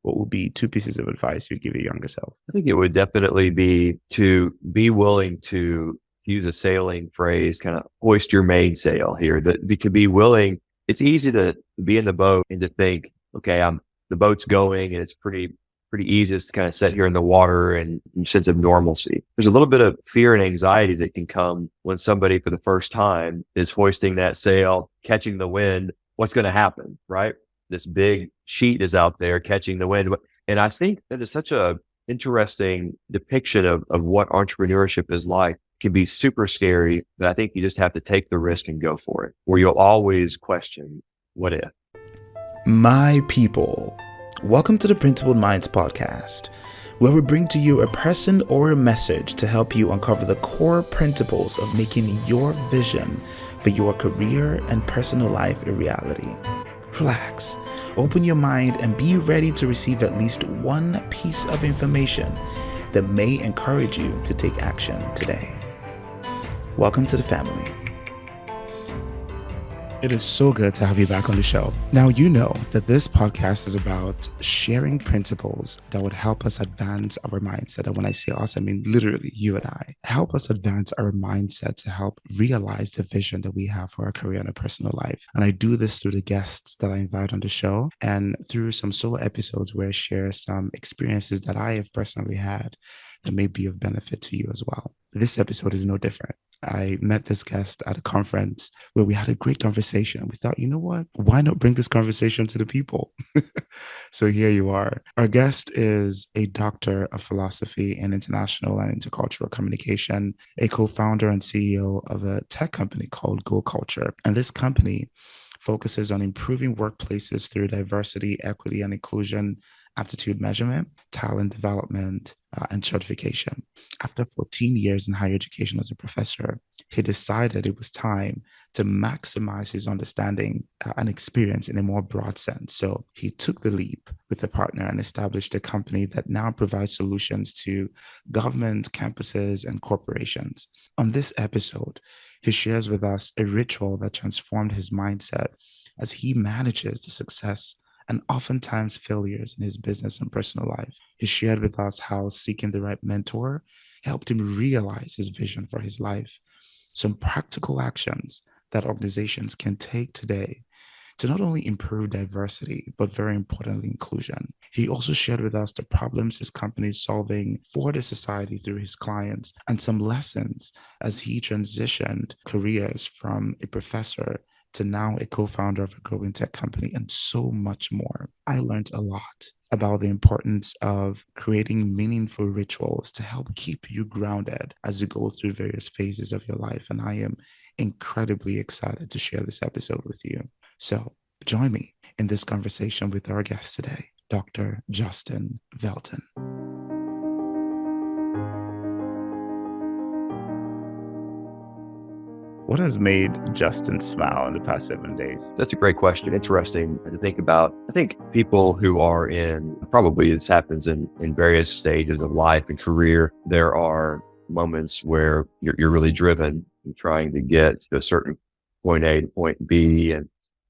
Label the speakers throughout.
Speaker 1: what would be two pieces of advice you'd give your younger self?
Speaker 2: I think it would definitely be to be willing to use a sailing phrase, kind of hoist your mainsail here. That to be willing. It's easy to be in the boat and to think, okay, the boat's going and it's pretty easy to kind of sit here in the water and sense of normalcy. There's a little bit of fear and anxiety that can come when somebody for the first time is hoisting that sail, catching the wind. What's going to happen, right? This big sheet is out there catching the wind. And I think that is such a interesting depiction of what entrepreneurship is like. It can be super scary, but I think you just have to take the risk and go for it, or you'll always question, what if?
Speaker 1: My people, welcome to the Principled Minds podcast, where we bring to you a person or a message to help you uncover the core principles of making your vision for your career and personal life a reality. Relax, open your mind, and be ready to receive at least one piece of information that may encourage you to take action today. Welcome to the family. It is so good to have you back on the show. Now, you know that this podcast is about sharing principles that would help us advance our mindset. And when I say us, I mean literally you and I. Help us advance our mindset to help realize the vision that we have for our career and our personal life. And I do this through the guests that I invite on the show and through some solo episodes where I share some experiences that I have personally had that may be of benefit to you as well. This episode is no different. I met this guest at a conference where we had a great conversation. We thought, you know what? Why not bring this conversation to the people? So here you are. Our guest is a doctor of philosophy in international and intercultural communication, a co-founder and CEO of a tech company called Go Culture. And this company focuses on improving workplaces through diversity, equity, and inclusion, aptitude measurement, talent development, and certification. After 14 years in higher education as a professor, he decided it was time to maximize his understanding and experience in a more broad sense. So he took the leap with a partner and established a company that now provides solutions to government, campuses, and corporations. On this episode, he shares with us a ritual that transformed his mindset as he manages the success and oftentimes failures in his business and personal life. He shared with us how seeking the right mentor helped him realize his vision for his life, some practical actions that organizations can take today to not only improve diversity, but very importantly, inclusion. He also shared with us the problems his company is solving for the society through his clients and some lessons as he transitioned careers from a professor to now a co-founder of a growing tech company, and so much more. I learned a lot about the importance of creating meaningful rituals to help keep you grounded as you go through various phases of your life. And I am incredibly excited to share this episode with you. So join me in this conversation with our guest today, Dr. Justin Velten. What has made Justin smile in the past 7 days?
Speaker 2: That's a great question. Interesting to think about. I think people who are probably this happens in various stages of life and career, there are moments where you're really driven and trying to get to a certain point A to point B.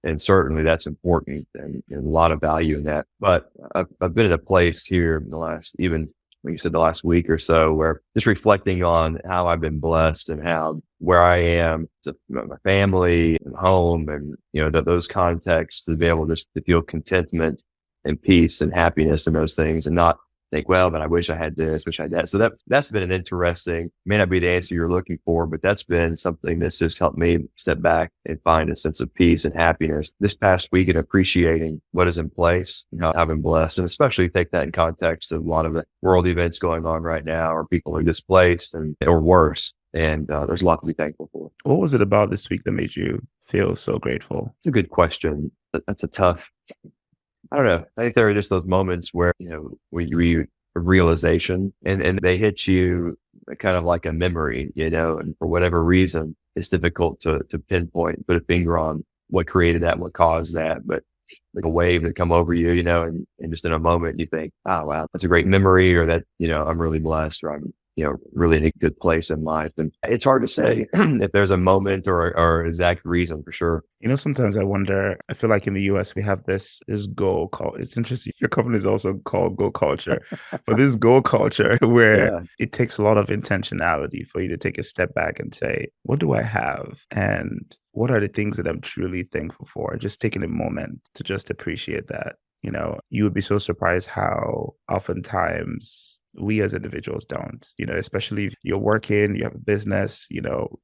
Speaker 2: And certainly that's important and a lot of value in that. But I've been at a place here in the last, even like you said, the last week or so, where just reflecting on how I've been blessed and where I am, to my family and home, and those contexts, to be able to feel contentment and peace and happiness in those things, and not think, well, but I wish I had this, wish I had that. So that's been an interesting, may not be the answer you're looking for, but that's been something that's just helped me step back and find a sense of peace and happiness this past week, and appreciating what is in place and how I've been blessed. And especially take that in context of a lot of the world events going on right now, or people are displaced or worse. And there's a lot to be thankful for.
Speaker 1: What was it about this week that made you feel so grateful?
Speaker 2: It's a good question. That's a tough, I don't know. I think there are just those moments where, a realization and they hit you kind of like a memory, and for whatever reason, it's difficult to pinpoint, put a finger on what created that, what caused that. But like a wave that come over you, and just in a moment you think, oh, wow, that's a great memory, or that, I'm really blessed, or really in a good place in life. And it's hard to say if there's a moment or exact reason for sure.
Speaker 1: Sometimes I wonder, I feel like in the US, we have this goal called, it's interesting. Your company is also called Go Culture, but this goal culture where
Speaker 2: Yeah.
Speaker 1: it takes a lot of intentionality for you to take a step back and say, what do I have? And what are the things that I'm truly thankful for? Just taking a moment to just appreciate that. You would be so surprised how oftentimes we as individuals don't, especially if you're working, you have a business,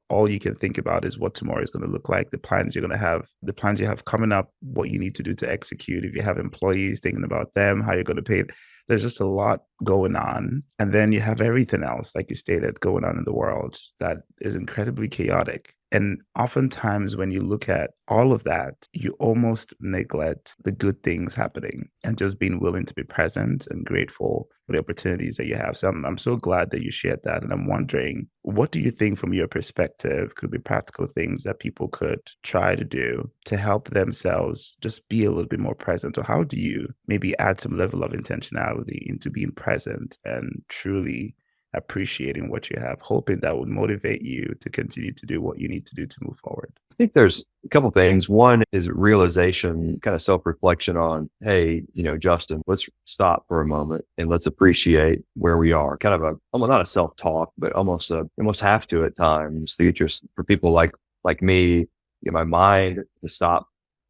Speaker 1: all you can think about is what tomorrow is going to look like, the plans you're going to have, the plans you have coming up, what you need to do to execute. If you have employees, thinking about them, how you're going to pay it. There's just a lot going on. And then you have everything else, like you stated, going on in the world that is incredibly chaotic. And oftentimes, when you look at all of that, you almost neglect the good things happening and just being willing to be present and grateful for the opportunities that you have. So I'm so glad that you shared that. And I'm wondering, what do you think from your perspective could be practical things that people could try to do to help themselves just be a little bit more present? Or how do you maybe add some level of intentionality into being present and truly appreciating what you have, hoping that would motivate you to continue to do what you need to do to move forward?
Speaker 2: I think there's a couple things. One is realization, kind of self-reflection on, hey, Justin, let's stop for a moment and let's appreciate where we are. Kind of almost not a self-talk, but almost have to at times to get for people like me, get my mind to stop,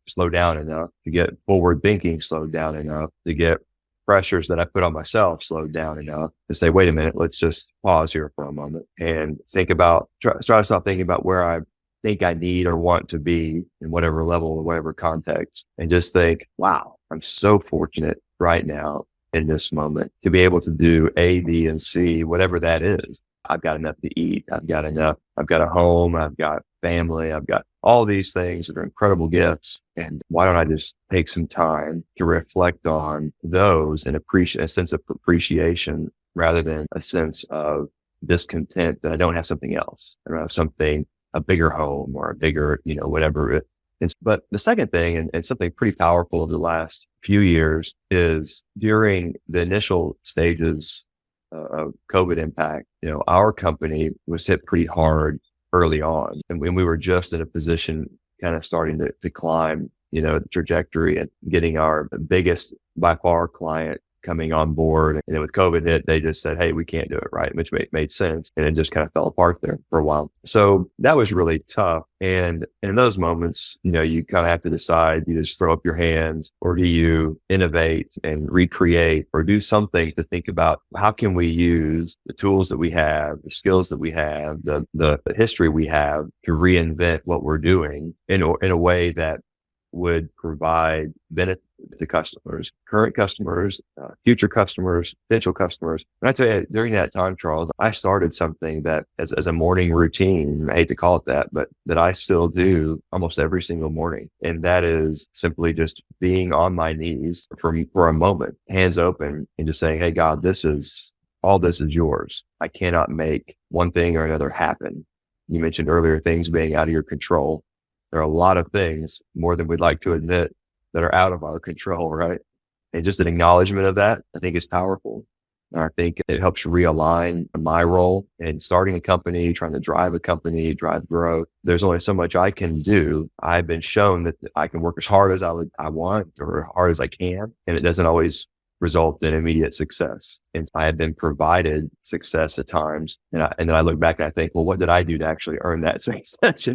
Speaker 2: slow down enough, to get forward thinking slowed down enough, to get pressures that I put on myself slowed down enough to say, wait a minute, let's just pause here for a moment and think about, try to stop thinking about where I think I need or want to be in whatever level or whatever context, and just think, wow, I'm so fortunate right now in this moment to be able to do A, B, and C, whatever that is. I've got enough to eat. I've got a home. I've got family. I've got all these things that are incredible gifts. And why don't I just take some time to reflect on those and appreciate a sense of appreciation rather than a sense of discontent that I don't have something else. I don't have something, a bigger home or a bigger, whatever. But the second thing, and something pretty powerful of the last few years, is during the initial stages of COVID impact, our company was hit pretty hard early on. And when we were just in a position kind of starting to climb, the trajectory and getting our biggest by far client coming on board. And then with COVID hit, they just said, hey, we can't do it, right? Which made sense. And it just kind of fell apart there for a while. So that was really tough. And in those moments, you kind of have to decide, you just throw up your hands, or do you innovate and recreate, or do something to think about how can we use the tools that we have, the skills that we have, the history we have to reinvent what we're doing in a way that would provide benefit to customers, current customers, future customers, potential customers. And I'd say during that time, Charles, I started something that as a morning routine, I hate to call it that, but that I still do almost every single morning. And that is simply just being on my knees for a moment, hands open, and just saying, hey, God, all this is yours. I cannot make one thing or another happen. You mentioned earlier things being out of your control. There are a lot of things, more than we'd like to admit, that are out of our control, right? And just an acknowledgement of that, I think, is powerful. And I think it helps realign my role in starting a company, trying to drive a company, drive growth. There's only so much I can do. I've been shown that I can work as hard as I want, or hard as I can, and it doesn't always result in immediate success. And I have been provided success at times. And then I look back and I think, well, what did I do to actually earn that success?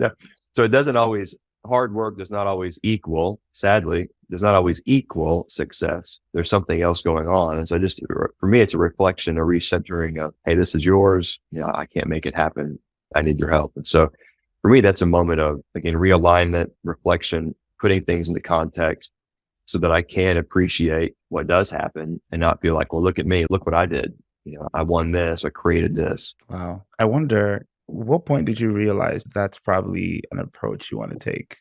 Speaker 2: So it doesn't always, hard work does not always equal, sadly, does not always equal success. There's something else going on. And so for me, it's a reflection, a recentering of, hey, this is yours. I can't make it happen. I need your help. And so for me, that's a moment of, again, realignment, reflection, putting things into context so that I can appreciate what does happen and not feel like, well, look at me, look what I did. I won this, I created this.
Speaker 1: Wow. I wonder, what point did you realize that's probably an approach you want to take?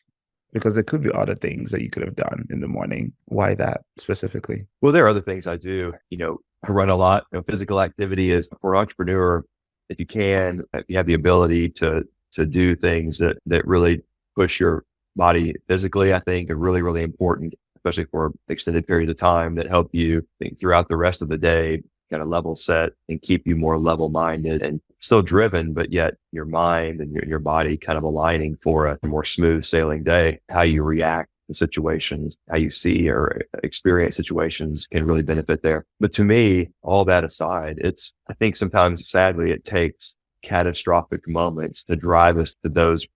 Speaker 1: Because there could be other things that you could have done in the morning. Why that specifically?
Speaker 2: Well, there are other things I do. I run a lot. Physical activity is, for an entrepreneur, if you have the ability to do things that really push your body physically, I think are really, really important, especially for extended periods of time, that help you think throughout the rest of the day kind of level set and keep you more level minded and still driven, but yet your mind and your body kind of aligning for a more smooth sailing day. How you react to situations, how you see or experience situations can really benefit there. But to me, all that aside, I think sometimes sadly it takes catastrophic moments to drive us to those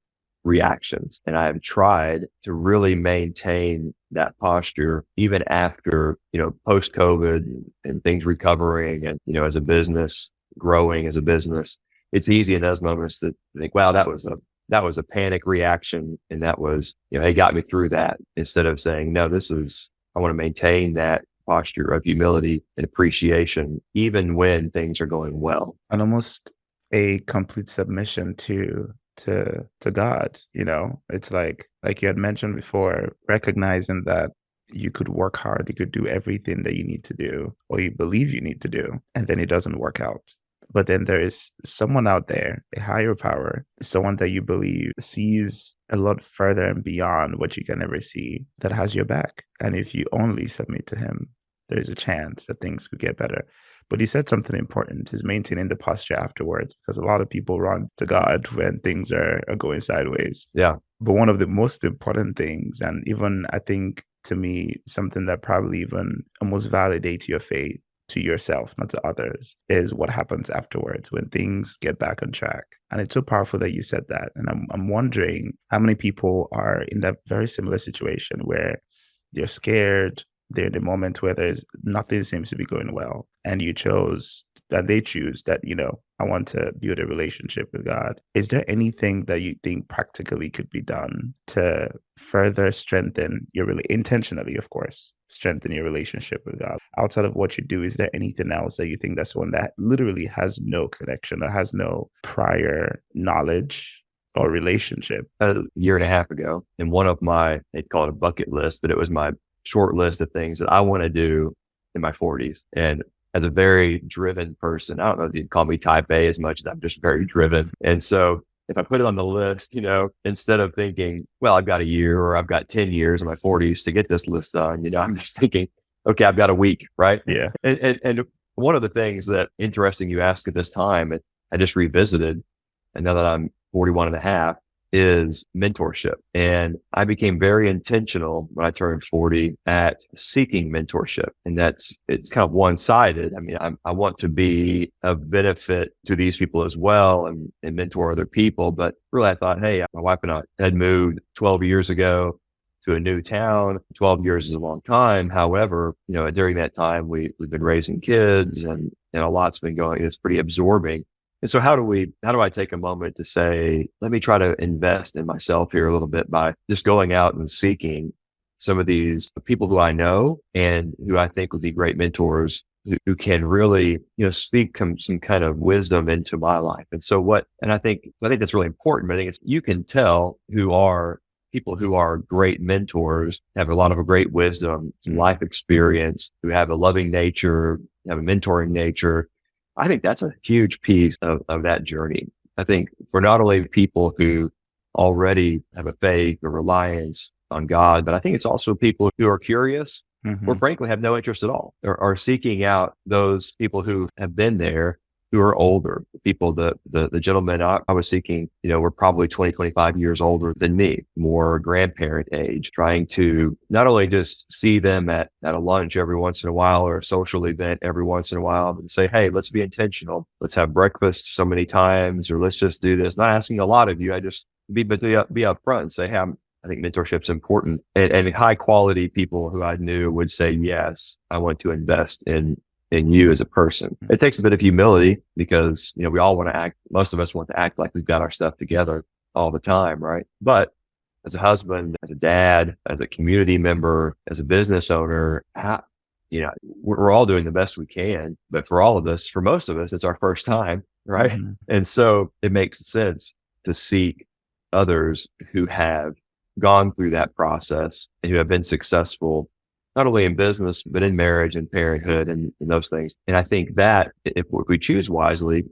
Speaker 2: reactions. And I have tried to really maintain that posture even after, post COVID and things recovering and, as a business, growing as a business. It's easy in those moments to think, wow, that was a panic reaction. And that was, it got me through that, instead of saying, no, I want to maintain that posture of humility and appreciation, even when things are going well.
Speaker 1: And almost a complete submission to God. It's like you had mentioned before, recognizing that you could work hard, you could do everything that you need to do or you believe you need to do, and then it doesn't work out. But then there is someone out there, a higher power, someone that you believe sees a lot further and beyond what you can ever see, that has your back. And if you only submit to him, there's a chance that things could get better. But he said something important, is maintaining the posture afterwards, because a lot of people run to God when things are going sideways.
Speaker 2: Yeah.
Speaker 1: But one of the most important things, and even I think to me, something that probably even almost validates your faith to yourself, not to others, is what happens afterwards when things get back on track. And it's so powerful that you said that. And I'm wondering how many people are in that very similar situation where they're scared, they're in a moment where there's nothing seems to be going well, and they choose that, I want to build a relationship with God. Is there anything that you think practically could be done to further strengthen intentionally, of course, strengthen your relationship with God? Outside of what you do, is there anything else that you think that's one that literally has no connection or has no prior knowledge or relationship?
Speaker 2: A year and a half ago, in one of they'd call it a bucket list, but it was my short list of things that I want to do in my 40s. And as a very driven person, I don't know if you'd call me type A as much as I'm just very driven. And so if I put it on the list, instead of thinking, well, I've got a year or I've got 10 years in my 40s to get this list done, I'm just thinking, okay, I've got a week, right?
Speaker 1: Yeah.
Speaker 2: And one of the things that interesting you asked at this time, I just revisited, and now that I'm 41 and a half, is mentorship. And I became very intentional when I turned 40 at seeking mentorship. And it's kind of one-sided. I mean, I want to be of benefit to these people as well and mentor other people. But really I thought, hey, my wife and I had moved 12 years ago to a new town. 12 years is a long time. However, during that time, we've been raising kids and a lot's been going. It's pretty absorbing. And so how do I take a moment to say, let me try to invest in myself here a little bit by just going out and seeking some of these people who I know and who I think would be great mentors who can really, speak some kind of wisdom into my life. And so I think that's really important, but I think you can tell who are people who are great mentors, have a lot of great wisdom, some life experience, who have a loving nature, have a mentoring nature. I think that's a huge piece of that journey. I think for not only people who already have a faith or reliance on God, but I think it's also people who are curious or frankly have no interest at all, or are seeking out those people who have been there, who are older. People, the gentleman I was seeking, were probably 20, 25 years older than me, more grandparent age, trying to not only just see them at a lunch every once in a while or a social event every once in a while, but say, hey, let's be intentional. Let's have breakfast so many times, or let's just do this. Not asking a lot of you. I just be upfront and say, hey, I think mentorship's important. And high quality people who I knew would say, yes, I want to invest in you as a person. It takes a bit of humility because, we all want to act, most of us want to act like we've got our stuff together all the time, right? But as a husband, as a dad, as a community member, as a business owner, we're all doing the best we can. But for most of us, it's our first time, right? Mm-hmm. And so it makes sense to seek others who have gone through that process and who have been successful, not only in business, but in marriage and parenthood and those things. And I think that if we choose wisely,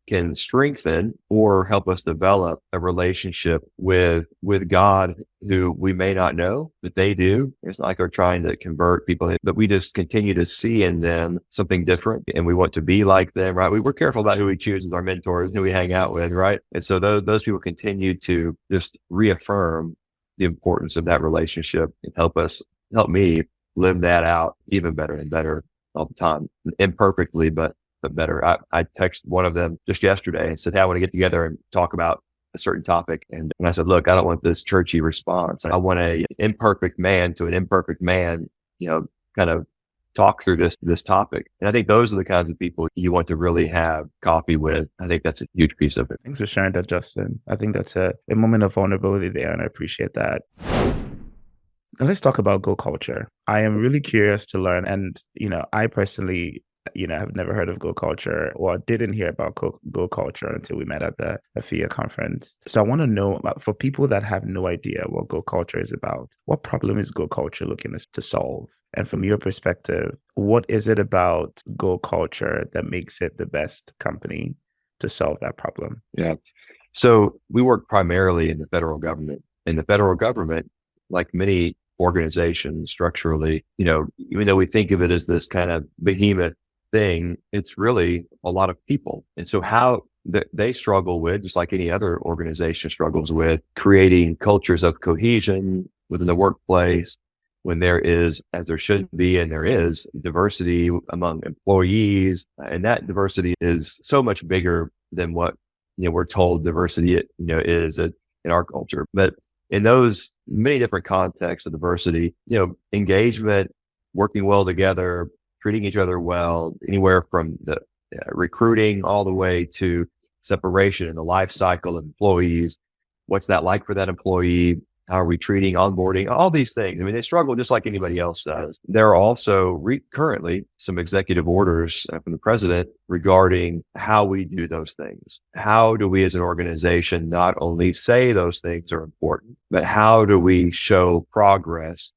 Speaker 2: can strengthen or help us develop a relationship with God, who we may not know that they do. It's not like we're trying to convert people, but we just continue to see in them something different, and we want to be like them, right? We're careful about who we choose as our mentors, who we hang out with, right? And so those people continue to just reaffirm the importance of that relationship and help me live that out even better and better all the time, imperfectly, but better. I texted one of them just yesterday and said, hey, I want to get together and talk about a certain topic. And I said, look, I don't want this churchy response. I want a imperfect man to an imperfect man, kind of talk through this topic. And I think those are the kinds of people you want to really have coffee with. I think that's a huge piece of it.
Speaker 1: Thanks for sharing that, Justin. I think that's a moment of vulnerability there, and I appreciate that. Now let's talk about Go culture. I am really curious to learn, and I personally have never heard of Go culture, or didn't hear about Go culture until we met at the FIA conference. So I want to know, for people that have no idea what Go culture is about, what problem is Go culture looking to solve? And from your perspective, what is it about Go culture that makes it the best company to solve that problem?
Speaker 2: Yeah. So we work primarily in the federal government. And the federal government, like many organizations structurally, even though we think of it as this kind of behemoth thing, it's really a lot of people. And so how they struggle with, just like any other organization struggles with, creating cultures of cohesion within the workplace when there is, as there should be, and there is, diversity among employees. And that diversity is so much bigger than what we're told diversity is in our culture. But in those many different contexts of diversity, engagement, working well together, treating each other well, anywhere from the recruiting all the way to separation in the life cycle of employees. What's that like for that employee? How are we treating onboarding? All these things. I mean, they struggle just like anybody else does. There are also currently some executive orders from the president regarding how we do those things. How do we as an organization not only say those things are important, but how do we show progress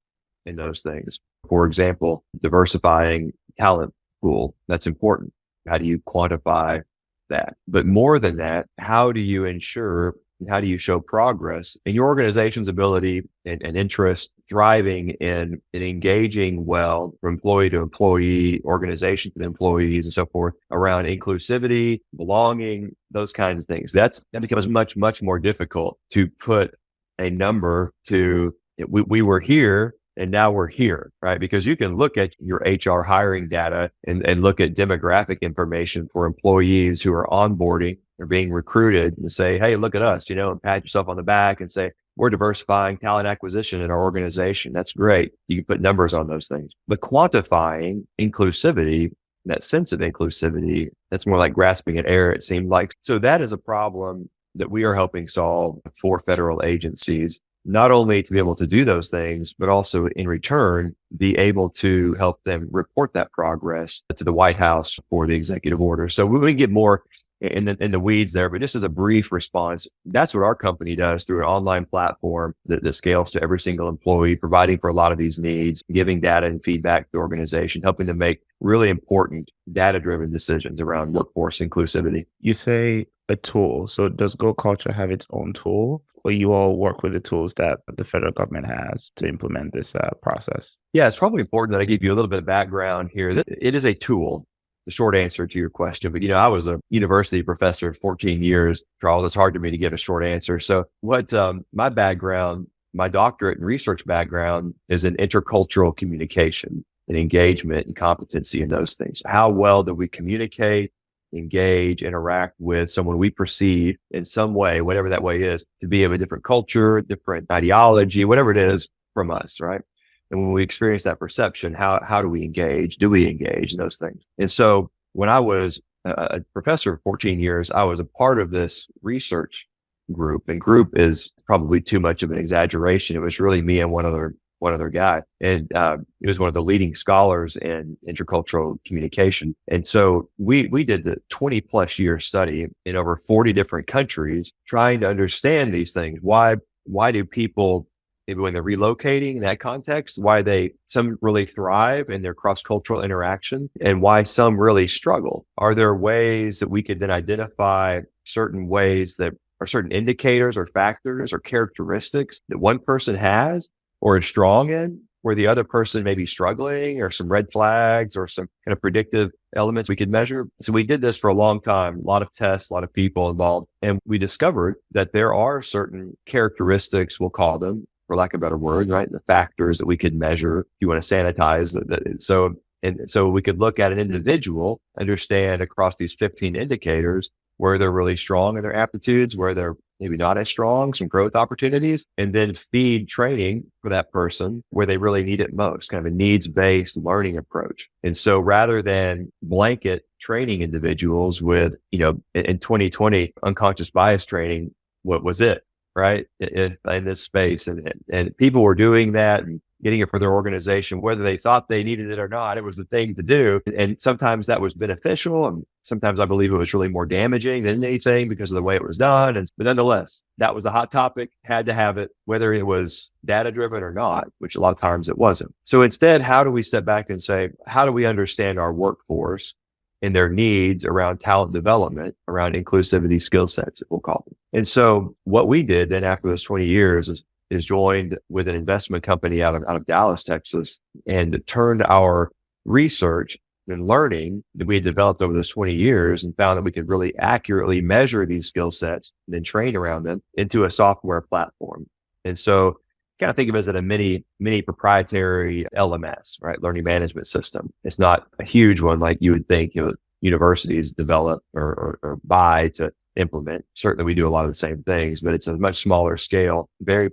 Speaker 2: in those things? For example, diversifying talent pool, that's important. How do you quantify that? But more than that, how do you ensure, how do you show progress in your organization's ability and interest, thriving in engaging well from employee to employee, organization to the employees, and so forth, around inclusivity, belonging, those kinds of things? That becomes much, much more difficult to put a number to. We were here and now we're here, right? Because you can look at your HR hiring data and look at demographic information for employees who are onboarding or being recruited and say, hey, look at us, and pat yourself on the back and say, we're diversifying talent acquisition in our organization. That's great. You can put numbers on those things. But quantifying inclusivity, that sense of inclusivity, that's more like grasping at air, it seemed like. So that is a problem that we are helping solve for federal agencies, not only to be able to do those things, but also in return, be able to help them report that progress to the White House for the executive order. So we get more in the weeds there, but just as a brief response, that's what our company does through an online platform that scales to every single employee, providing for a lot of these needs, giving data and feedback to the organization, helping them make really important data-driven decisions around workforce inclusivity.
Speaker 1: You say a tool. So does Go Culture have its own tool, or you all work with the tools that the federal government has to implement this process?
Speaker 2: Yeah, it's probably important that I give you a little bit of background here. It is a tool. The short answer to your question, but I was a university professor for 14 years. Charles, it's hard for me to give a short answer. So what my background, my doctorate and research background is in intercultural communication and engagement and competency in those things. How well do we communicate, engage, interact with someone we perceive in some way, whatever that way is, to be of a different culture, different ideology, whatever it is from us, right? And when we experience that perception, how do we engage? Do we engage in those things? And so when I was a professor for 14 years, I was a part of this research group, and group is probably too much of an exaggeration. It was really me and one other guy. And he was one of the leading scholars in intercultural communication. And so we did the 20 plus year study in over 40 different countries, trying to understand these things. Why do people maybe when they're relocating in that context, why some really thrive in their cross-cultural interaction and why some really struggle. Are there ways that we could then identify certain ways that are certain indicators or factors or characteristics that one person has or is strong in, where the other person may be struggling, or some red flags or some kind of predictive elements we could measure? So we did this for a long time, a lot of tests, a lot of people involved. And we discovered that there are certain characteristics, we'll call them, for lack of a better word, right? The factors that we could measure. If you want to sanitize so we could look at an individual, understand across these 15 indicators where they're really strong in their aptitudes, where they're maybe not as strong, some growth opportunities, and then feed training for that person where they really need it most, kind of a needs-based learning approach. And so rather than blanket training individuals with, in 2020, unconscious bias training, what was it, right? In this space. And people were doing that and getting it for their organization, whether they thought they needed it or not. It was the thing to do. And sometimes that was beneficial. And sometimes I believe it was really more damaging than anything because of the way it was done. But nonetheless, that was a hot topic, had to have it, whether it was data driven or not, which a lot of times it wasn't. So instead, how do we step back and say, how do we understand our workforce and their needs around talent development, around inclusivity skill sets, we'll call them? And so what we did then after those 20 years is joined with an investment company out of Dallas, Texas, and turned our research and learning that we had developed over those 20 years and found that we could really accurately measure these skill sets and then train around them into a software platform. And so kind of think of it as a mini proprietary LMS, right? Learning management system. It's not a huge one like you would think, universities develop or buy to implement. Certainly we do a lot of the same things, but it's a much smaller scale, very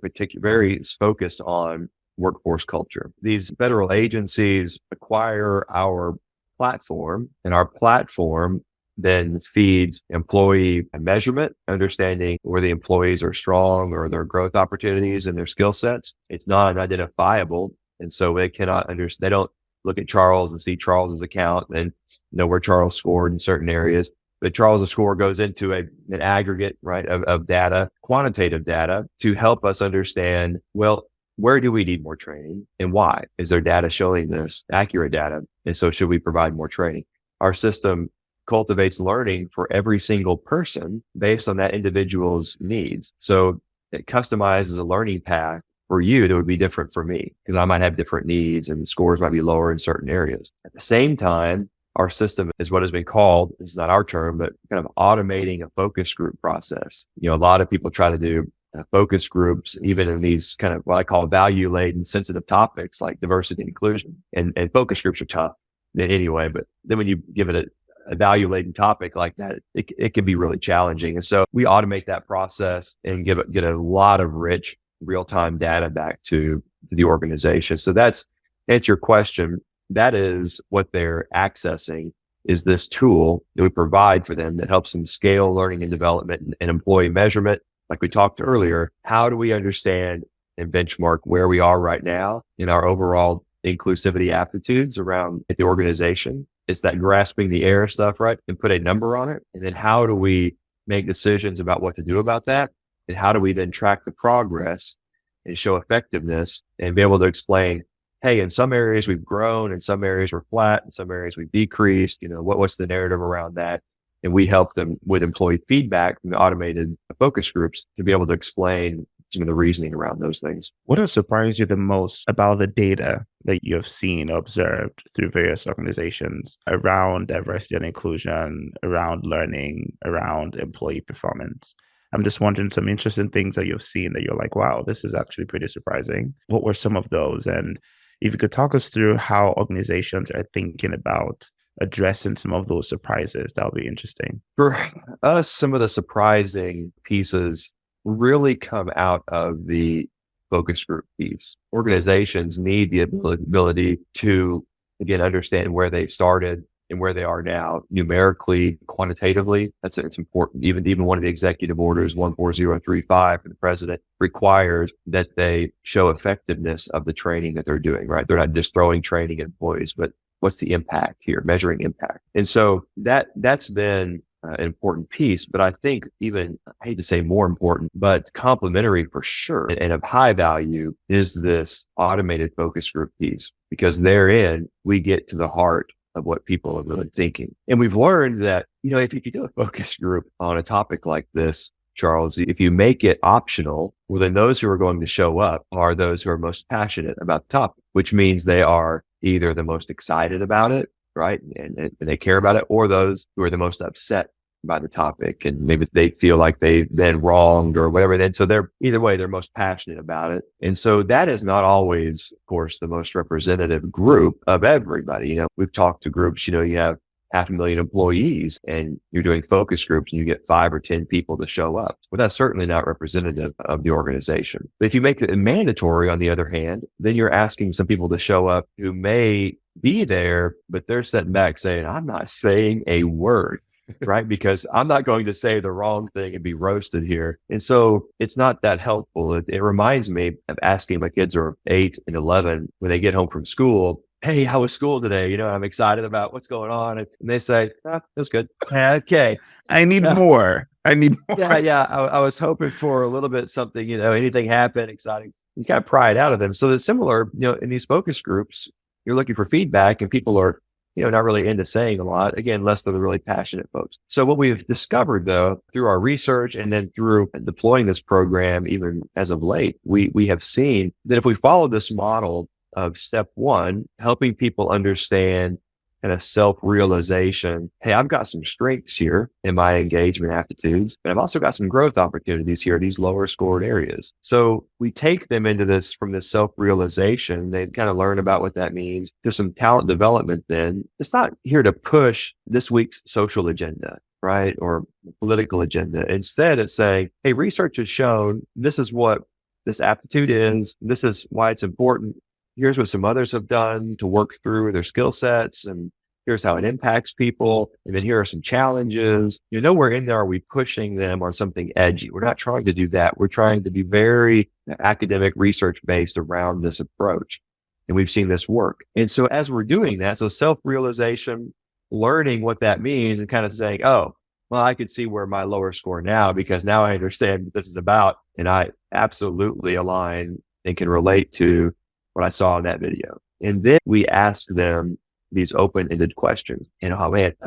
Speaker 2: focused on workforce culture. These federal agencies acquire our platform, and our platform then feeds employee measurement, understanding where the employees are strong or their growth opportunities and their skill sets. It's not identifiable. And so they cannot understand, they don't look at Charles and see Charles's account and know where Charles scored in certain areas. But Charles's score goes into an aggregate, right, of data, quantitative data, to help us understand, well, where do we need more training and why? Is there data showing this, accurate data? And so should we provide more training? Our system cultivates learning for every single person based on that individual's needs. So it customizes a learning path for you that would be different for me, because I might have different needs and the scores might be lower in certain areas. At the same time, our system is what has been called, it's not our term, but kind of automating a focus group process. A lot of people try to do focus groups, even in these kind of what I call value-laden sensitive topics like diversity and inclusion. And focus groups are tough anyway, but then when you give it a value-laden topic like that, it can be really challenging. And so we automate that process and get a lot of rich real-time data back to the organization. So that's, to answer your question, that is what they're accessing, is this tool that we provide for them that helps them scale learning and development and employee measurement. Like we talked earlier, how do we understand and benchmark where we are right now in our overall inclusivity aptitudes around the organization? It's that grasping the air stuff, right? And put a number on it. And then how do we make decisions about what to do about that? And how do we then track the progress and show effectiveness and be able to explain, hey, in some areas we've grown, in some areas we're flat, in some areas we've decreased, what's the narrative around that? And we help them with employee feedback from the automated focus groups to be able to explain some of the reasoning around those things.
Speaker 1: What has surprised you the most about the data that you have seen or observed through various organizations around diversity and inclusion, around learning, around employee performance? I'm just wondering some interesting things that you've seen that you're like, wow, this is actually pretty surprising. What were some of those? And if you could talk us through how organizations are thinking about addressing some of those surprises, that would be interesting.
Speaker 2: For us, some of the surprising pieces really come out of the focus group piece. Organizations need the ability to, again, understand where they started and where they are now, numerically, quantitatively. It's important. Even one of the executive orders, 14035 for the president, requires that they show effectiveness of the training that they're doing, right? They're not just throwing training at employees, but what's the impact here, measuring impact. And so that's been an important piece, but I think even, I hate to say more important, but complementary for sure and of high value is this automated focus group piece, because therein we get to the heart of what people are really thinking. And we've learned that, if you do a focus group on a topic like this, Charles, if you make it optional, well, then those who are going to show up are those who are most passionate about the topic, which means they are either the most excited about it, right? And they care about it, or those who are the most upset by the topic. And maybe they feel like they've been wronged or whatever. And so they're either way, they're most passionate about it. And so that is not always, of course, the most representative group of everybody. We've talked to groups, you have 500,000 employees and you're doing focus groups and you get 5 or 10 people to show up. Well, that's certainly not representative of the organization. But if you make it mandatory, on the other hand, then you're asking some people to show up who may be there, but they're sitting back saying, I'm not saying a word, right? Because I'm not going to say the wrong thing and be roasted here. And so it's not that helpful. It reminds me of asking my kids are 8 and 11 when they get home from school, hey, how was school today? I'm excited about what's going on. And they say, it was good. Okay.
Speaker 1: I need more.
Speaker 2: Yeah. I was hoping for a little bit something, anything happened, exciting. You kind of pry it out of them. So it's similar, in these focus groups, you're looking for feedback and people are, not really into saying a lot, again, less than the really passionate folks. So what we've discovered though, through our research and then through deploying this program, even as of late, we have seen that if we follow this model of step 1, helping people understand kind of self-realization. Hey, I've got some strengths here in my engagement aptitudes, but I've also got some growth opportunities here, these lower scored areas. So we take them into this from this self-realization. They kind of learn about what that means. There's some talent development then. It's not here to push this week's social agenda, right? Or political agenda. Instead, it's saying, hey, research has shown this is what this aptitude is. This is why it's important. Here's what some others have done to work through their skill sets, and here's how it impacts people. And then here are some challenges. Nowhere in there are we pushing them on something edgy. We're not trying to do that. We're trying to be very academic, research-based around this approach. And we've seen this work. And so as we're doing that, so self-realization, learning what that means and kind of saying, oh, well, I could see where my lower score now, because now I understand what this is about. And I absolutely align and can relate to what I saw in that video. And then we ask them these open-ended questions.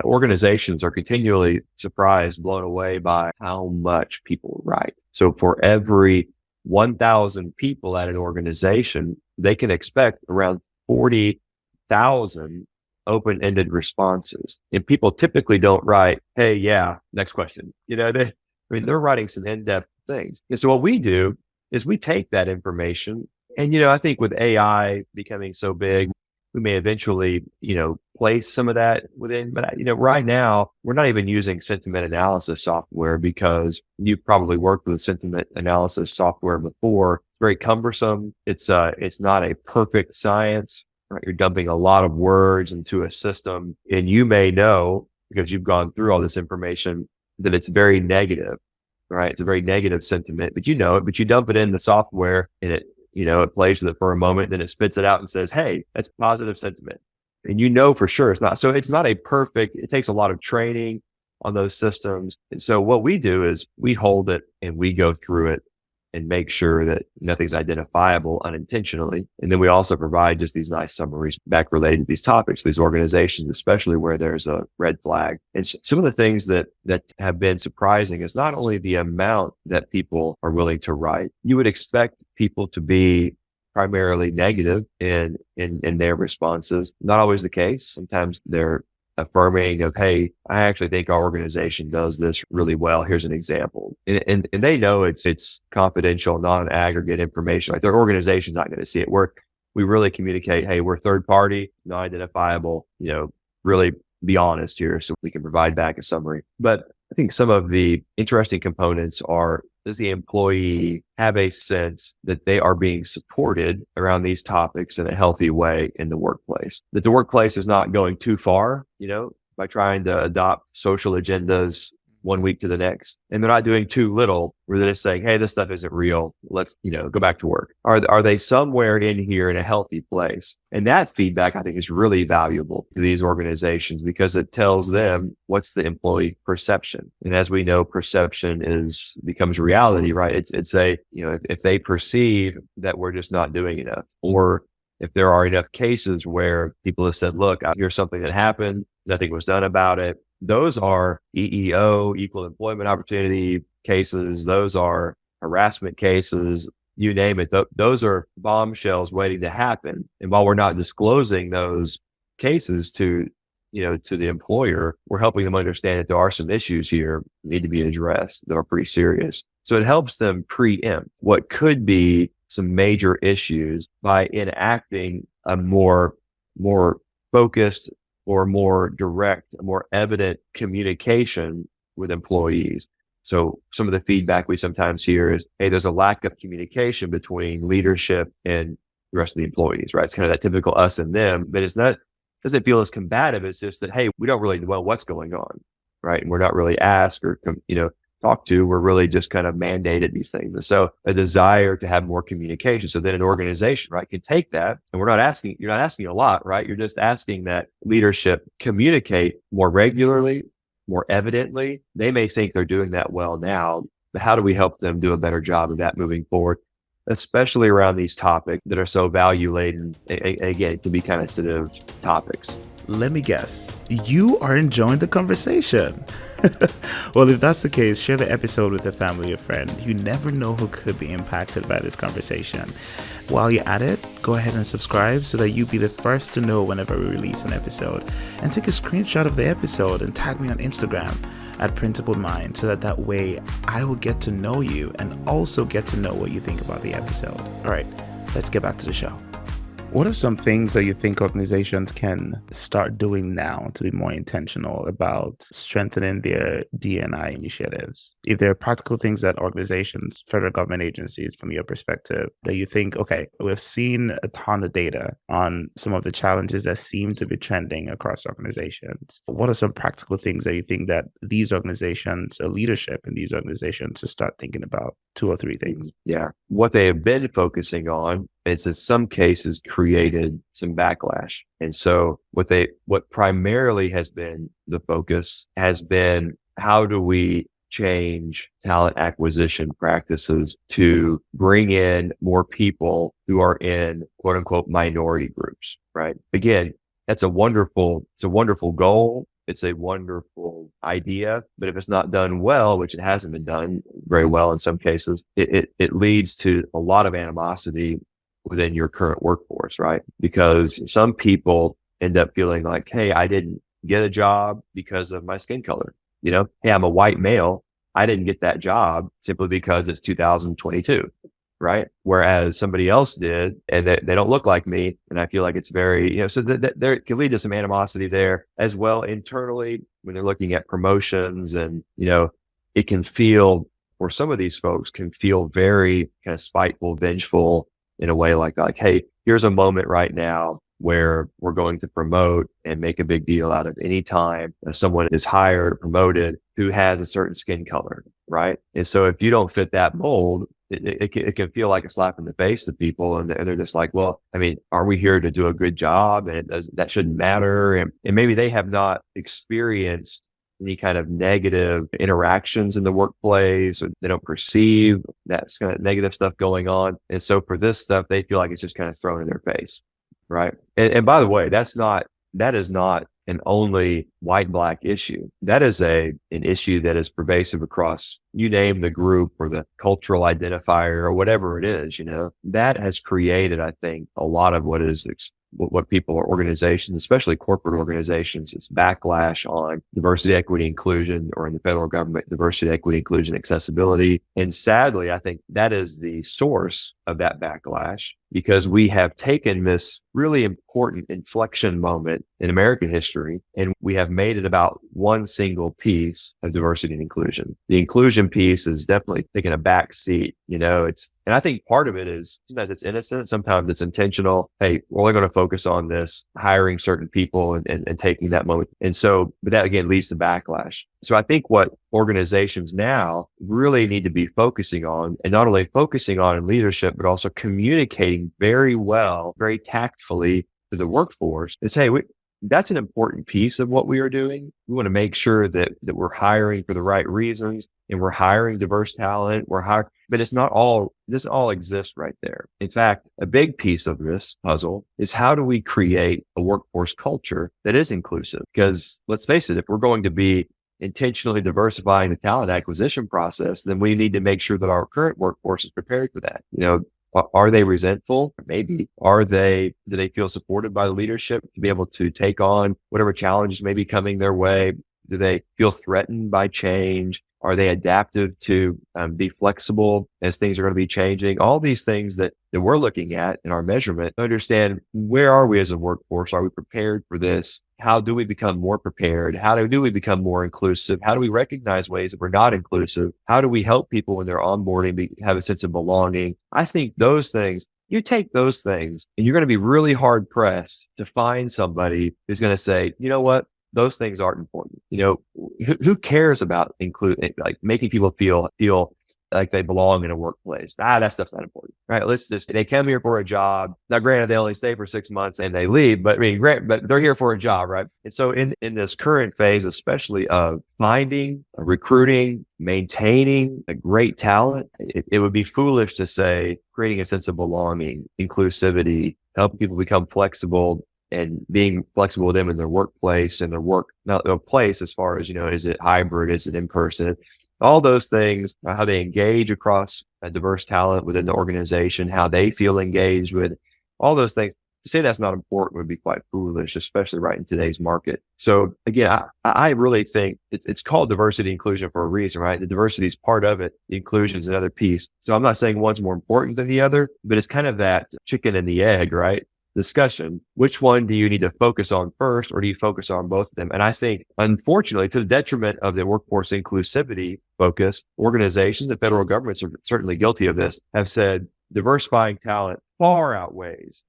Speaker 2: Organizations are continually surprised, blown away by how much people write. So for every 1,000 people at an organization, they can expect around 40,000 open-ended responses. And people typically don't write, hey, yeah, next question. They're writing some in-depth things. And so what we do is we take that information. And, I think with AI becoming so big, we may eventually, place some of that within, but, right now we're not even using sentiment analysis software, because you've probably worked with sentiment analysis software before. It's very cumbersome. It's not a perfect science, right? You're dumping a lot of words into a system, and you may know, because you've gone through all this information, that it's very negative, right? It's a very negative sentiment, but you know it, but you dump it in the software and it plays with it for a moment, then it spits it out and says, hey, that's positive sentiment. And for sure it's not. So it's not it takes a lot of training on those systems. And so what we do is we hold it and we go through it and make sure that nothing's identifiable unintentionally. And then we also provide just these nice summaries back related to these topics, these organizations, especially where there's a red flag. And some of the things that have been surprising is not only the amount that people are willing to write. You would expect people to be primarily negative in their responses. Not always the case. Sometimes they're affirming of, hey, I actually think our organization does this really well. Here's an example. And they know it's confidential, non-aggregate information. Like their organization's not going to see it. We really communicate, hey, we're third party, non-identifiable, really be honest here so we can provide back a summary. But I think some of the interesting components are, does the employee have a sense that they are being supported around these topics in a healthy way in the workplace? That the workplace is not going too far, by trying to adopt social agendas one week to the next. And they're not doing too little where they're just saying, hey, this stuff isn't real. Let's, go back to work. Are they somewhere in here in a healthy place? And that feedback, I think, is really valuable to these organizations because it tells them what's the employee perception. And as we know, perception becomes reality, right? It's if they perceive that we're just not doing enough, or if there are enough cases where people have said, look, here's something that happened, nothing was done about it. Those are EEO, equal employment opportunity cases. Those are harassment cases, you name it. Those are bombshells waiting to happen. And while we're not disclosing those cases to the employer, we're helping them understand that there are some issues here that need to be addressed that are pretty serious. So it helps them preempt what could be some major issues by enacting a more focused or more direct, more evident communication with employees. So some of the feedback we sometimes hear is, hey, there's a lack of communication between leadership and the rest of the employees, right? It's kind of that typical us and them, but doesn't feel as combative. It's just that, hey, we don't really know what's going on, right? And we're not really asked or, talked to. We're really just kind of mandated these things. And so a desire to have more communication. So then an organization, right, can take that, and you're not asking a lot, right? You're just asking that leadership communicate more regularly, more evidently. They may think they're doing that well now, but how do we help them do a better job of that moving forward? Especially around these topics that are so value laden. Again, it can be kind of sensitive topics.
Speaker 1: Let me guess, you are enjoying the conversation. Well, if that's the case, share the episode with a family or friend. You never know who could be impacted by this conversation. While you're at it, go ahead and subscribe so that you'll be the first to know whenever we release an episode. And take a screenshot of the episode and tag me on Instagram at Principled Mind so that way I will get to know you and also get to know what you think about the episode. All right, let's get back to the show. What are some things that you think organizations can start doing now to be more intentional about strengthening their D&I initiatives? If there are practical things that organizations, federal government agencies, from your perspective, that you think, okay, we've seen a ton of data on some of the challenges that seem to be trending across organizations. What are some practical things that you think that these organizations, or leadership in these organizations, should start thinking about? 2 or 3 things.
Speaker 2: Yeah. What they have been focusing on, it's in some cases created some backlash. And so what primarily has been the focus has been, how do we change talent acquisition practices to bring in more people who are in quote unquote minority groups, right? Again, it's a wonderful goal. It's a wonderful idea, but if it's not done well, which it hasn't been done very well in some cases, it leads to a lot of animosity within your current workforce, right? Because some people end up feeling like, hey, I didn't get a job because of my skin color. Hey, I'm a white male. I didn't get that job simply because it's 2022. Right. Whereas somebody else did, and they don't look like me. And I feel like it's very, so there can lead to some animosity there as well internally when they're looking at promotions. And, it can feel, or some of these folks can feel very kind of spiteful, vengeful in a way like, hey, here's a moment right now where we're going to promote and make a big deal out of any time someone is hired or promoted who has a certain skin color. Right. And so if you don't fit that mold, it can feel like a slap in the face to people. And they're just like, well, I mean, are we here to do a good job? And that shouldn't matter. And maybe they have not experienced any kind of negative interactions in the workplace, or they don't perceive that kind of negative stuff going on. And so for this stuff, they feel like it's just kind of thrown in their face. Right. And by the way, that is not an only white-black issue. That is an issue that is pervasive across, you name the group or the cultural identifier or whatever it is, that has created, I think, a lot of what people or organizations, especially corporate organizations, it's backlash on diversity, equity, inclusion, or in the federal government, diversity, equity, inclusion, accessibility. And sadly, I think that is the source of that backlash. because we have taken this really important inflection moment in American history and we have made it about one single piece of diversity and inclusion. The inclusion piece is definitely taking a back seat. And I think part of it is sometimes it's innocent, sometimes it's intentional. Hey, we're only going to focus on this, hiring certain people and taking that moment. And so, but that again leads to backlash. So I think what organizations now really need to be focusing on, and not only focusing on in leadership, but also communicating very well, very tactfully to the workforce is, hey, that's an important piece of what we are doing. We want to make sure that we're hiring for the right reasons and we're hiring diverse talent. But it's not all, this all exists right there. In fact, a big piece of this puzzle is how do we create a workforce culture that is inclusive? Because let's face it, if we're going to be intentionally diversifying the talent acquisition process, then we need to make sure that our current workforce is prepared for that. Are they resentful? Maybe. Do they feel supported by the leadership to be able to take on whatever challenges may be coming their way? Do they feel threatened by change? Are they adaptive to be flexible as things are going to be changing? All these things that we're looking at in our measurement to understand, where are we as a workforce? Are we prepared for this? How do we become more prepared? How do we become more inclusive? How do we recognize ways that we're not inclusive? How do we help people when they're onboarding have a sense of belonging? I think those things, you take those things and you're going to be really hard pressed to find somebody who's going to say, you know what? Those things aren't important. Who cares about including, like making people feel like they belong in a workplace? That stuff's not important, right? They come here for a job. Now, granted, they only stay for 6 months and they leave, but but they're here for a job, right? And so in this current phase, especially of finding, recruiting, maintaining a great talent, it would be foolish to say creating a sense of belonging, inclusivity, helping people become flexible, and being flexible with them in their workplace and their place as far as, is it hybrid? Is it in person? All those things, how they engage across a diverse talent within the organization, how they feel engaged with all those things. To say that's not important would be quite foolish, especially right in today's market. So again, I really think it's called diversity inclusion for a reason, right? The diversity is part of it. The inclusion is another piece. So I'm not saying one's more important than the other, but it's kind of that chicken and the egg, right? Discussion. Which one do you need to focus on first, or do you focus on both of them? And I think, unfortunately, to the detriment of the workforce inclusivity focus, organizations, the federal governments are certainly guilty of this, have said diversifying talent far outweighs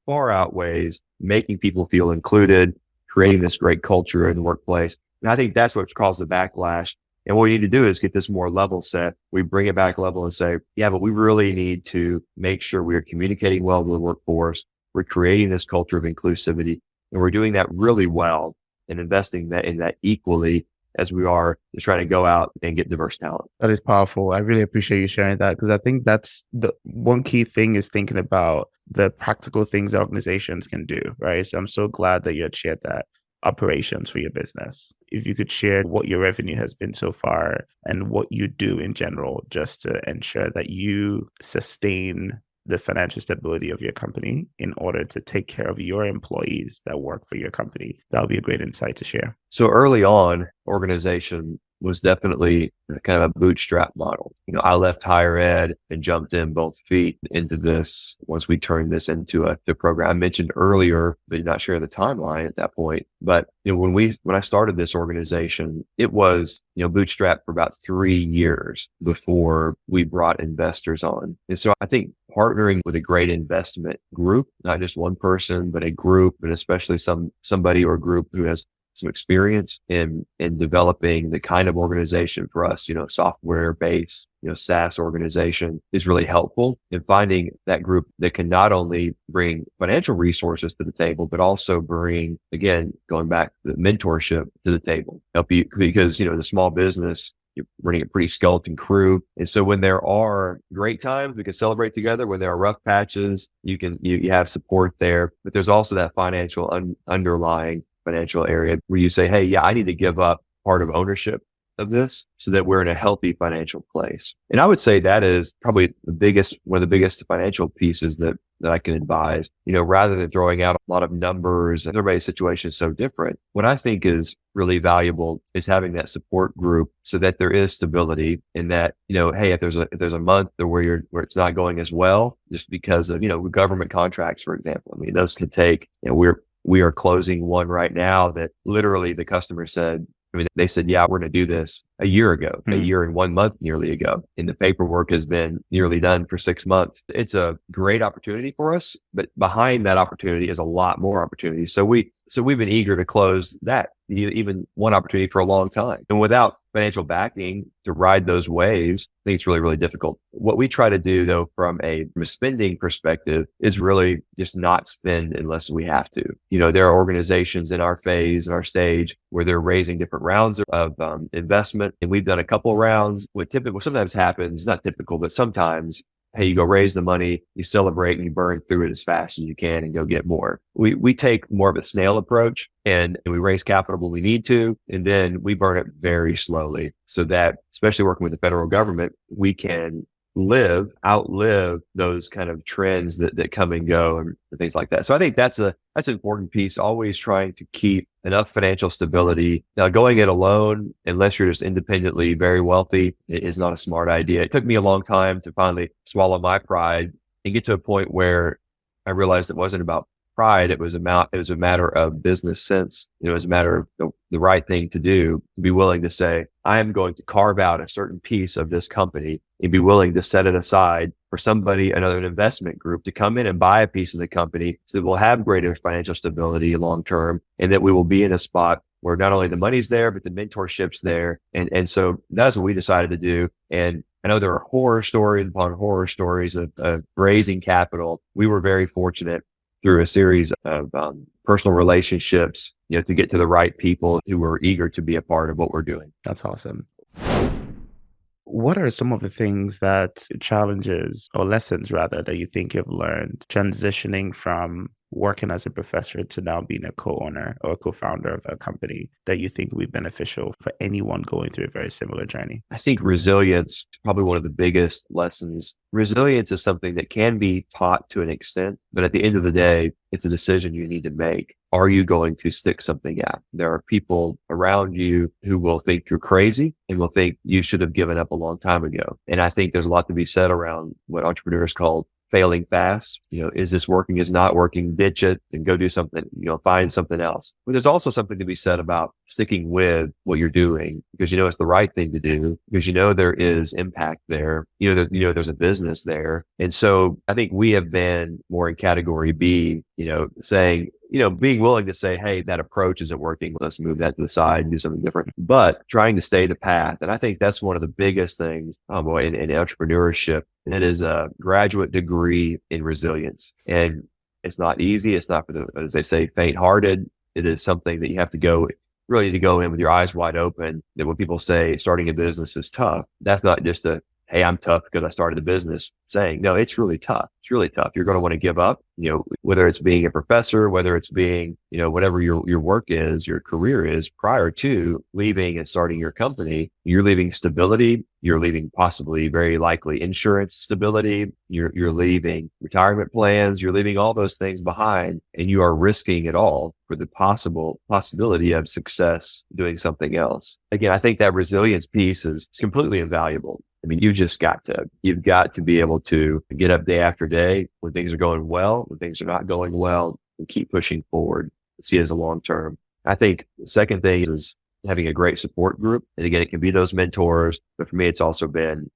Speaker 2: making people feel included, creating this great culture in the workplace. And I think that's what's caused the backlash. And what we need to do is get this more level set. We bring it back level and say, yeah, but we really need to make sure we are communicating well with the workforce. We're creating this culture of inclusivity, and we're doing that really well and investing in that equally as we are just trying to go out and get diverse talent.
Speaker 1: That is powerful. I really appreciate you sharing that, because I think that's the one key thing, is thinking about the practical things that organizations can do, right? So I'm so glad that you had shared that. Operations for your business. If you could share what your revenue has been so far and what you do in general, just to ensure that you sustain the financial stability of your company in order to take care of your employees that work for your company. That would be a great insight to share.
Speaker 2: So early on, organization was definitely kind of a bootstrap model. I left higher ed and jumped in both feet into this once we turned this into a program. I mentioned earlier, but you're not sharing the timeline at that point. But when I started this organization, it was bootstrapped for about 3 years before we brought investors on. And so I think partnering with a great investment group, not just one person, but a group, and especially somebody or a group who has some experience in developing the kind of organization for us, software based, SaaS organization, is really helpful in finding that group that can not only bring financial resources to the table, but also bring, again, going back to the mentorship to the table, help you, because, the small business, you're running a pretty skeleton crew. And so when there are great times, we can celebrate together. When there are rough patches, you have support there, but there's also that financial underlying financial area where you say, hey, yeah, I need to give up part of ownership of this so that we're in a healthy financial place. And I would say that is probably one of the biggest financial pieces that I can advise, rather than throwing out a lot of numbers. Everybody's situation is so different. What I think is really valuable is having that support group so that there is stability in that, hey, if there's a month where it's not going as well, just because of, government contracts, for example. I mean, those could take, we are closing one right now that literally the customer said, they said, yeah, we're going to do this a year ago, a year and 1 month nearly ago. And the paperwork has been nearly done for 6 months. It's a great opportunity for us, but behind that opportunity is a lot more opportunity. So we've been eager to close that, even one opportunity for a long time. And without financial backing to ride those waves, I think it's really, really difficult. What we try to do though, from a spending perspective, is really just not spend unless we have to. There are organizations in our phase, in our stage, where they're raising different rounds of investment. And we've done a couple of rounds. What sometimes happens, not typical, but sometimes, hey, you go raise the money, you celebrate, and you burn through it as fast as you can and go get more. We take more of a snail approach, and we raise capital when we need to, and then we burn it very slowly so that, especially working with the federal government, we can outlive those kind of trends that come and go and things like that. So I think that's an important piece, always trying to keep enough financial stability. Now, going it alone, unless you're just independently very wealthy, is not a smart idea. It took me a long time to finally swallow my pride and get to a point where I realized it wasn't about pride. It was a matter of business sense. It was a matter of the right thing to do, to be willing to say, I am going to carve out a certain piece of this company and be willing to set it aside for another investment group to come in and buy a piece of the company so that we'll have greater financial stability long term, and that we will be in a spot where not only the money's there, but the mentorship's there. And so that's what we decided to do. And I know there are horror stories upon horror stories of raising capital. We were very fortunate through a series of personal relationships, to get to the right people who were eager to be a part of what we're doing.
Speaker 1: That's awesome. What are some of the challenges or lessons rather, that you think you've learned transitioning from working as a professor to now being a co-owner or a co-founder of a company that you think would be beneficial for anyone going through a very similar journey?
Speaker 2: I think resilience is probably one of the biggest lessons. Resilience is something that can be taught to an extent, but at the end of the day, it's a decision you need to make. Are you going to stick something out? There are people around you who will think you're crazy and will think you should have given up a long time ago. And I think there's a lot to be said around what entrepreneurs call failing fast. Is this working? Is not working? Ditch it and go do something, find something else. But there's also something to be said about sticking with what you're doing because it's the right thing to do, because there is impact there. There's a business there. And so I think we have been more in category B, saying, being willing to say, hey, that approach isn't working. Let's move that to the side and do something different, but trying to stay the path. And I think that's one of the biggest things in entrepreneurship. And it is a graduate degree in resilience. And it's not easy. It's not for the, as they say, faint-hearted. It is something that you have to go in with your eyes wide open. That when people say starting a business is tough, that's not just hey, I'm tough because I started the business saying, no, it's really tough. It's really tough. You're going to want to give up, whether it's being a professor, whether it's being, whatever your work is, your career is prior to leaving and starting your company. You're leaving stability. You're leaving possibly very likely insurance stability. You're leaving retirement plans. You're leaving all those things behind, and you are risking it all for the possibility of success doing something else. Again, I think that resilience piece is completely invaluable. I mean, you've got to be able to get up day after day when things are going well, when things are not going well, and keep pushing forward and see it as a long term. I think the second thing is having a great support group. And again, it can be those mentors, but for me, it's also been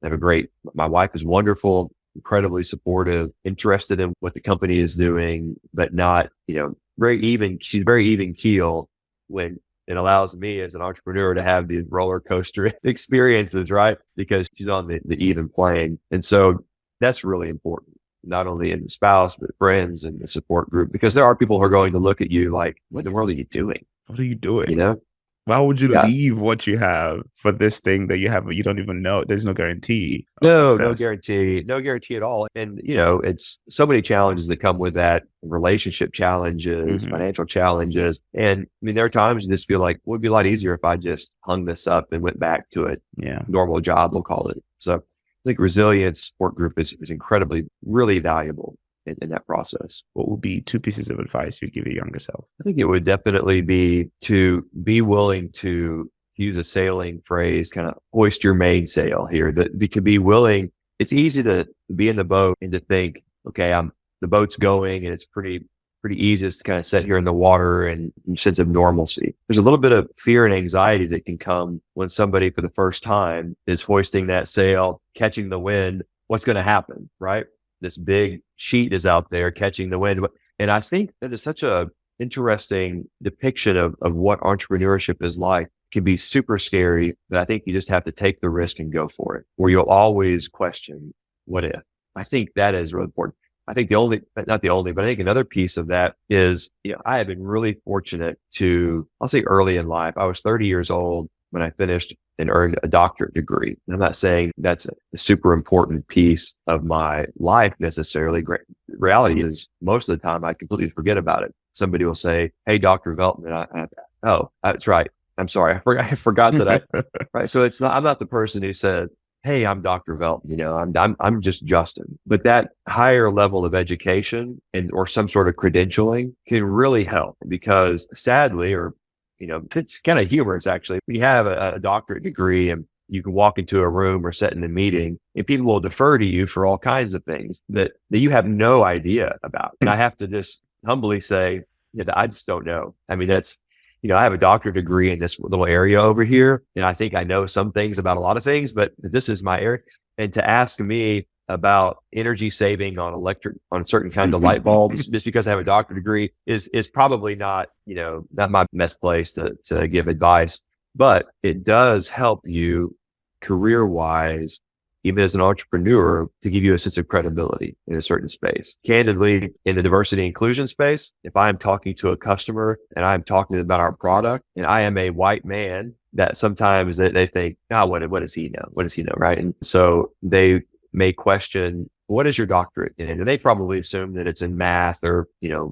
Speaker 2: my wife is wonderful, incredibly supportive, interested in what the company is doing, but not, she's very even keel when it allows me as an entrepreneur to have the roller coaster experiences, right? Because she's on the even plane. And so that's really important, not only in the spouse, but friends and the support group, because there are people who are going to look at you like, what in the world are you doing?
Speaker 1: What are you doing? Why would you
Speaker 2: Yeah.
Speaker 1: leave what you have for this thing that you have, you don't even know? There's no guarantee of
Speaker 2: No
Speaker 1: success.
Speaker 2: guarantee, no guarantee at all. And, it's so many challenges that come with that, relationship challenges,
Speaker 1: Hmm.
Speaker 2: financial challenges. And I mean, there are times you just feel like, it would be a lot easier if I just hung this up and went back to a
Speaker 1: Yeah.
Speaker 2: normal job, we'll call it. So I think resilience support group is incredibly, really valuable in that process.
Speaker 1: What would be two pieces of advice you'd give your younger self?
Speaker 2: I think it would definitely be to be willing to use a sailing phrase, kind of hoist your mainsail here. That we could be willing. It's easy to be in the boat and to think, okay, the boat's going and it's pretty easy to kind of sit here in the water and sense of normalcy. There's a little bit of fear and anxiety that can come when somebody for the first time is hoisting that sail, catching the wind. What's going to happen, right? This big sheet is out there catching the wind. And I think that is such a interesting depiction of what entrepreneurship is like. It can be super scary, but I think you just have to take the risk and go for it, where you'll always question, what if? I think that is really important. I think not the only, but I think another piece of that is, I have been really fortunate I'll say early in life. I was 30 years old when I finished and earned a doctorate degree. And I'm not saying that's a super important piece of my life necessarily. Great reality is most of the time I completely forget about it. Somebody will say, "Hey, Dr. Velten," and oh, that's right. I'm sorry. I forgot that right. So I'm not the person who said, "Hey, I'm Dr. Velten," I'm just Justin. But that higher level of education or some sort of credentialing can really help, because sadly, or, it's kind of humorous actually. We have a doctorate degree and you can walk into a room or sit in a meeting and people will defer to you for all kinds of things that you have no idea about. And I have to just humbly say, that I just don't know. I mean, I have a doctorate degree in this little area over here, and I think I know some things about a lot of things, but this is my area. And to ask me about energy saving on certain kinds of light bulbs, just because I have a doctorate degree is probably not my best place to give advice, but it does help you career wise, even as an entrepreneur, to give you a sense of credibility in a certain space. Candidly, in the diversity and inclusion space, if I am talking to a customer and I'm talking about our product and I am a white man, that sometimes they think, what does he know? What does he know? Right. And so they may question, what is your doctorate in? And they probably assume that it's in math or,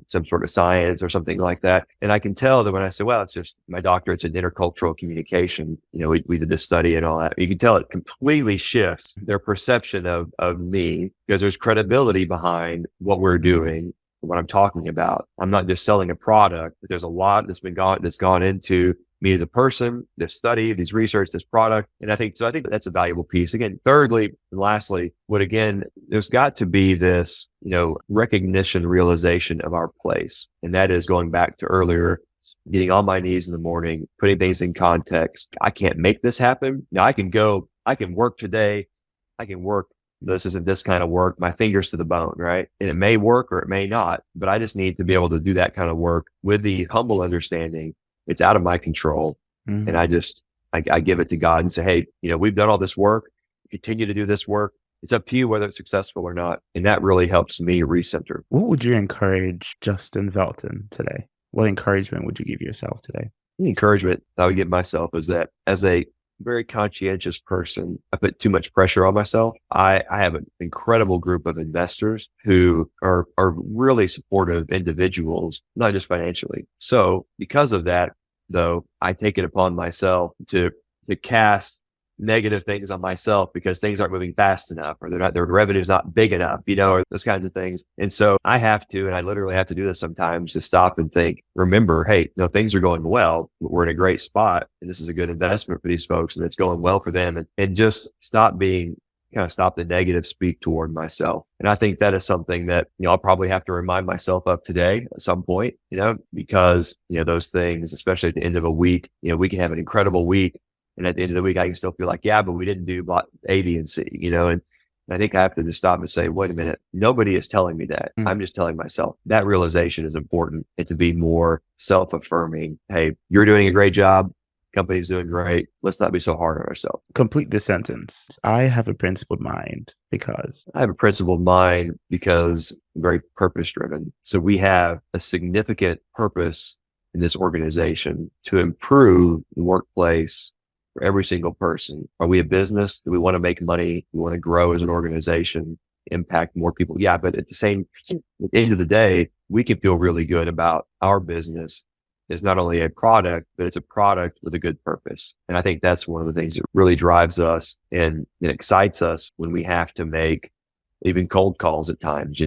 Speaker 2: some sort of science or something like that. And I can tell that when I say, well, it's just my doctorate's in intercultural communication. We did this study and all that. You can tell it completely shifts their perception of me, because there's credibility behind what we're doing, what I'm talking about. I'm not just selling a product, but there's a lot that's gone into me as a person, this study, this research, this product. And I think that's a valuable piece. Again, thirdly, and lastly, there's got to be this, recognition, realization of our place. And that is going back to earlier, getting on my knees in the morning, putting things in context. I can't make this happen. Now I can work today. I can work. This isn't this kind of work, my fingers to the bone, right? And it may work or it may not, but I just need to be able to do that kind of work with the humble understanding it's out of my control.
Speaker 1: Mm-hmm.
Speaker 2: And I give it to God and say, hey, we've done all this work, continue to do this work. It's up to you whether it's successful or not. And that really helps me recenter.
Speaker 1: What would you encourage Justin Velten today? What encouragement would you give yourself today?
Speaker 2: The encouragement I would give myself is that as a very conscientious person, I put too much pressure on myself. I have an incredible group of investors who are really supportive individuals, not just financially. So because of that, though, I take it upon myself to cast negative things on myself because things aren't moving fast enough, or their revenue's not big enough, or those kinds of things. And so I have to, and I literally have to do this sometimes, to stop and think, remember, hey, no, things are going well. We're in a great spot and this is a good investment for these folks and it's going well for them. And just stop the negative speak toward myself. And I think that is something that, I'll probably have to remind myself of today at some point, because, those things, especially at the end of a week, we can have an incredible week. And at the end of the week, I can still feel like, yeah, but we didn't do A, B, and C, and I think I have to just stop and say, wait a minute, nobody is telling me that. I'm just telling myself. That realization is important, and to be more self-affirming. Hey, you're doing a great job. Company's doing great. Let's not be so hard on ourselves.
Speaker 1: Complete this sentence. I have a principled mind because
Speaker 2: I'm very purpose driven. So we have a significant purpose in this organization to improve the workplace for every single person? Are we a business? Do we want to make money? Do we want to grow as an organization, impact more people? Yeah, but at the end of the day, we can feel really good about our business. It's not only a product, but it's a product with a good purpose. And I think that's one of the things that really drives us and it excites us when we have to make even cold calls at times,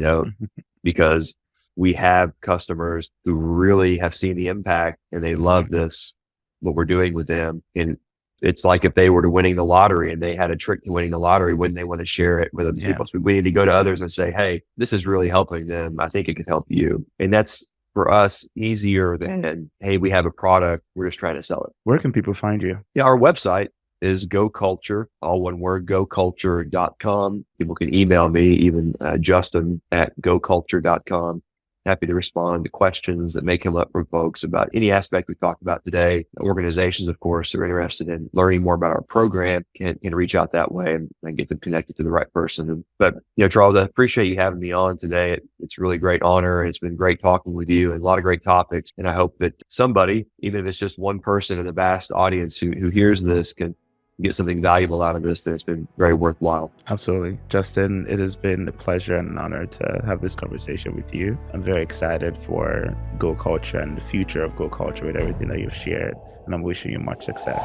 Speaker 2: because we have customers who really have seen the impact and they love what we're doing with them. And it's like if they were to winning the lottery and they had a trick to winning the lottery, wouldn't they want to share it with other people? So we need to go to others and say, hey, this is really helping them. I think it could help you. And that's for us easier than, hey, we have a product, we're just trying to sell it.
Speaker 1: Where can people find you?
Speaker 2: Yeah, our website is Go Culture, all one word, goculture.com. People can email me, even Justin at goculture.com. Happy to respond to questions that may come up from folks about any aspect we talked about today. Organizations, of course, are interested in learning more about our program can reach out that way and get them connected to the right person. But, Charles, I appreciate you having me on today. It's a really great honor. It's been great talking with you and a lot of great topics. And I hope that somebody, even if it's just one person in the vast audience who hears this, can get something valuable out of this, then it's been very worthwhile.
Speaker 1: Absolutely. Justin, it has been a pleasure and an honor to have this conversation with you. I'm very excited for Go Culture and the future of Go Culture with everything that you've shared, and I'm wishing you much success.